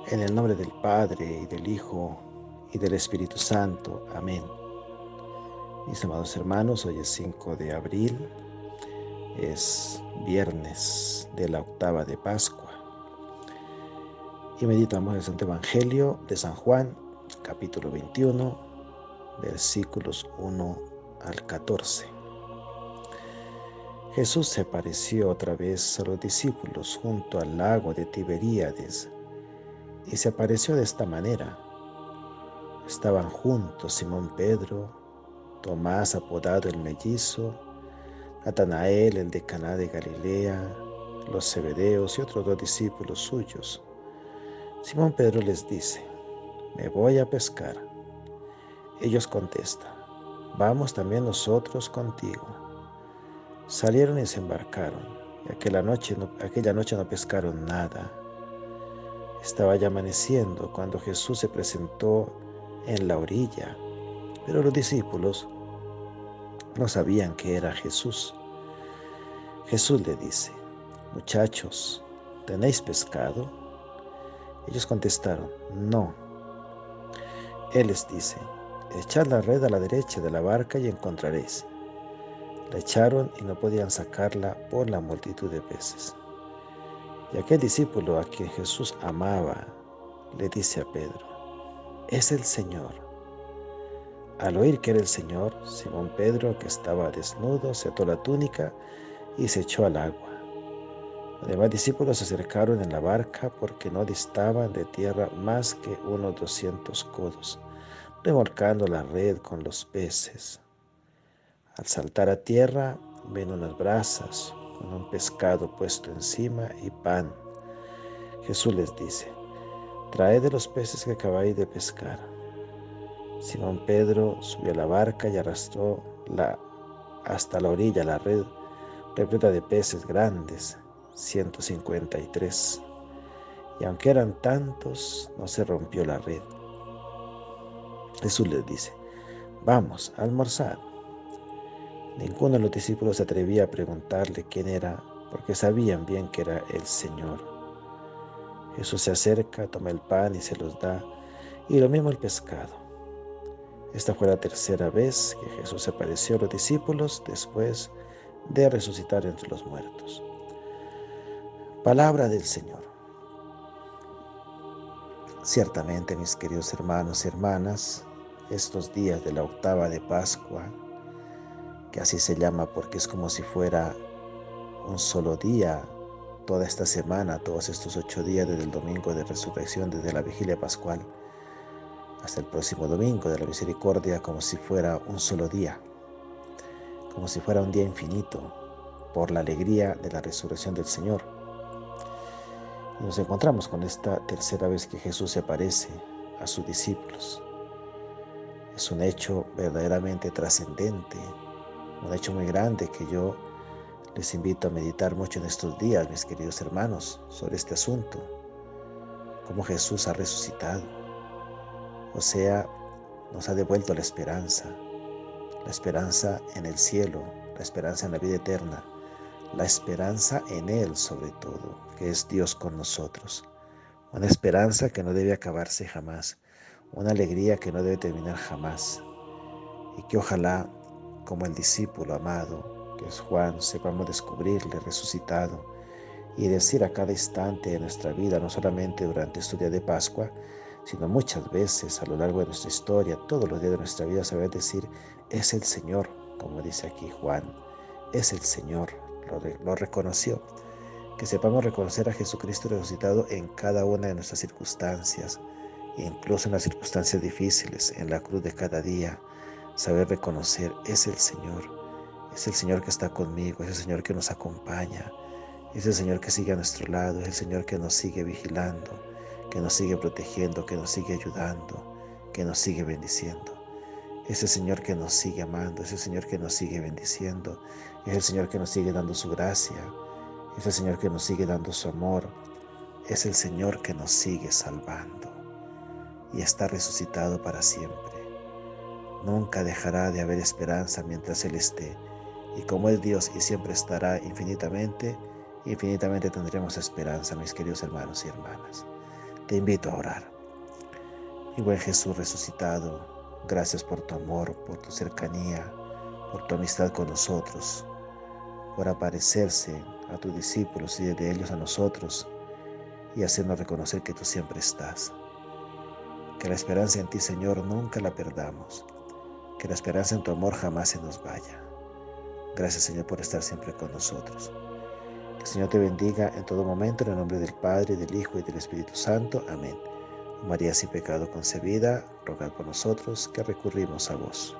En el nombre del Padre, y del Hijo, y del Espíritu Santo. Amén. Mis amados hermanos, hoy es 5 de abril, es viernes de la octava de Pascua, y meditamos el Santo Evangelio de San Juan, capítulo 21, versículos 1 al 14. Jesús se apareció otra vez a los discípulos junto al lago de Tiberíades, y se apareció de esta manera. Estaban juntos Simón Pedro, Tomás apodado el Mellizo, Natanael el de Caná de Galilea, los Zebedeos y otros 2 discípulos suyos. Simón Pedro les dice: «Me voy a pescar». Ellos contestan: «Vamos también nosotros contigo». Salieron y se embarcaron, y aquella noche no pescaron nada. Estaba ya amaneciendo cuando Jesús se presentó en la orilla, pero los discípulos no sabían que era Jesús. Jesús le dice: «Muchachos, ¿tenéis pescado?». Ellos contestaron: «No». Él les dice: «Echad la red a la derecha de la barca y encontraréis». La echaron y no podían sacarla por la multitud de peces. Y aquel discípulo a quien Jesús amaba le dice a Pedro: «Es el Señor». Al oír que era el Señor, Simón Pedro, que estaba desnudo, se ató la túnica y se echó al agua. Los demás discípulos se acercaron en la barca porque no distaban de tierra más que unos 200 codos, remolcando la red con los peces. Al saltar a tierra, ven unas brasas con un pescado puesto encima y pan. Jesús les dice: «Traed de los peces que acabáis de pescar». Simón Pedro subió a la barca y arrastró hasta la orilla la red repleta de peces grandes, 153. Y aunque eran tantos, no se rompió la red. Jesús les dice: «Vamos a almorzar». Ninguno de los discípulos se atrevía a preguntarle quién era, porque sabían bien que era el Señor. Jesús se acerca, toma el pan y se los da, y lo mismo el pescado. Esta fue la tercera vez que Jesús se apareció a los discípulos después de resucitar entre los muertos. Palabra del Señor. Ciertamente, mis queridos hermanos y hermanas, estos días de la octava de Pascua, que así se llama porque es como si fuera un solo día, toda esta semana, todos estos 8 días desde el domingo de resurrección, desde la vigilia pascual hasta el próximo domingo de la misericordia, como si fuera un solo día, como si fuera un día infinito, por la alegría de la resurrección del Señor. Y nos encontramos con esta tercera vez que Jesús se aparece a sus discípulos. Es un hecho verdaderamente trascendente, un hecho muy grande que yo les invito a meditar mucho en estos días, mis queridos hermanos, sobre este asunto, cómo Jesús ha resucitado. O sea, nos ha devuelto la esperanza en el cielo, la esperanza en la vida eterna, la esperanza en Él sobre todo, que es Dios con nosotros. Una esperanza que no debe acabarse jamás, una alegría que no debe terminar jamás. Y que ojalá, como el discípulo amado, que es Juan, sepamos descubrirle resucitado y decir a cada instante de nuestra vida, no solamente durante este día de Pascua, sino muchas veces a lo largo de nuestra historia, todos los días de nuestra vida, saber decir: «Es el Señor», como dice aquí Juan, «es el Señor», lo reconoció. Que sepamos reconocer a Jesucristo resucitado en cada una de nuestras circunstancias, incluso en las circunstancias difíciles, en la cruz de cada día. Saber reconocer: es el Señor que está conmigo, es el Señor que nos acompaña, es el Señor que sigue a nuestro lado, es el Señor que nos sigue vigilando, que nos sigue protegiendo, que nos sigue ayudando, que nos sigue bendiciendo. Es el Señor que nos sigue amando, es el Señor que nos sigue bendiciendo, es el Señor que nos sigue dando su gracia, es el Señor que nos sigue dando su amor, es el Señor que nos sigue salvando y está resucitado para siempre. Nunca dejará de haber esperanza mientras Él esté. Y como es Dios y siempre estará infinitamente, infinitamente tendremos esperanza, mis queridos hermanos y hermanas. Te invito a orar. Y buen Jesús resucitado, gracias por tu amor, por tu cercanía, por tu amistad con nosotros, por aparecerse a tus discípulos y de ellos a nosotros y hacernos reconocer que tú siempre estás. Que la esperanza en ti, Señor, nunca la perdamos. Que la esperanza en tu amor jamás se nos vaya. Gracias, Señor, por estar siempre con nosotros. Que el Señor te bendiga en todo momento, en el nombre del Padre, del Hijo y del Espíritu Santo. Amén. María sin pecado concebida, rogad por nosotros que recurrimos a vos.